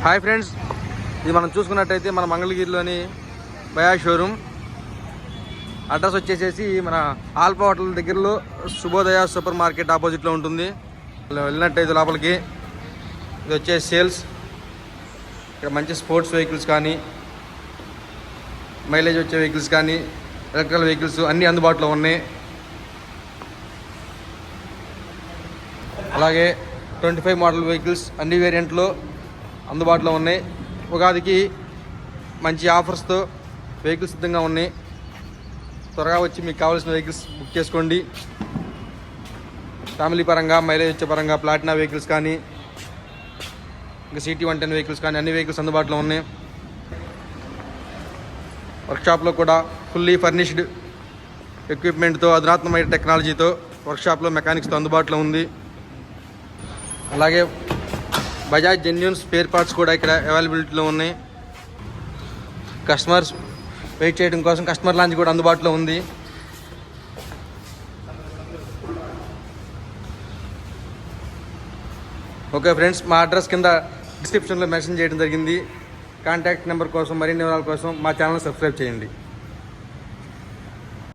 Hi friends, ఇది మనం చూసుకున్నట్టయితే మన మంగళగిరిలోని బయా షోరూమ్. అడ్రస్ వచ్చేసేసి మన ఆల్ఫా హోటల్ దగ్గరలో శుభోదయ సూపర్ మార్కెట్ ఆపోజిట్లో ఉంటుంది. వెళ్ళినట్టయితే లోపలికి ఇది వచ్చే సేల్స్. ఇక్కడ మంచి స్పోర్ట్స్ వెహికల్స్ కానీ, మైలేజ్ వచ్చే వెహికల్స్ కానీ, ఎలక్ట్రికల్ వెహికల్స్ అన్నీ అందుబాటులో ఉన్నాయి. అలాగే 25 మోడల్ వెహికల్స్ అన్ని వేరియంట్లో అందుబాటులో ఉన్నాయి. ఉగాదికి మంచి ఆఫర్స్తో వెహికల్స్ సిద్ధంగా ఉన్నాయి. త్వరగా వచ్చి మీకు కావాల్సిన వెహికల్స్ బుక్ చేసుకోండి. ఫ్యామిలీ పరంగా, మైలేజ్ వచ్చే పరంగా ప్లాటినా వెహికల్స్ కానీ, ఇంకా సిటీ 110 వెహికల్స్ కానీ అన్ని వెహికల్స్ అందుబాటులో ఉన్నాయి. వర్క్షాప్లో కూడా ఫుల్లీ ఫర్నిష్డ్ ఎక్విప్మెంట్తో, అధునాతనమైన టెక్నాలజీతో వర్క్షాప్లో మెకానిక్స్తో అందుబాటులో ఉంది. అలాగే బజాజ్ జెన్యూన్ స్పేర్ పార్ట్స్ కూడా ఇక్కడ అవైలబిలిటీలో ఉన్నాయి. కస్టమర్స్ వెయిట్ చేయడం కోసం కస్టమర్ లాంచ్ కూడా అందుబాటులో ఉంది. ఓకే ఫ్రెండ్స్, మా అడ్రస్ కింద డిస్క్రిప్షన్లో మెన్షన్ చేయడం జరిగింది. కాంటాక్ట్ నెంబర్ కోసం, మరిన్ని వివరాల కోసం మా ఛానల్ సబ్స్క్రైబ్ చేయండి.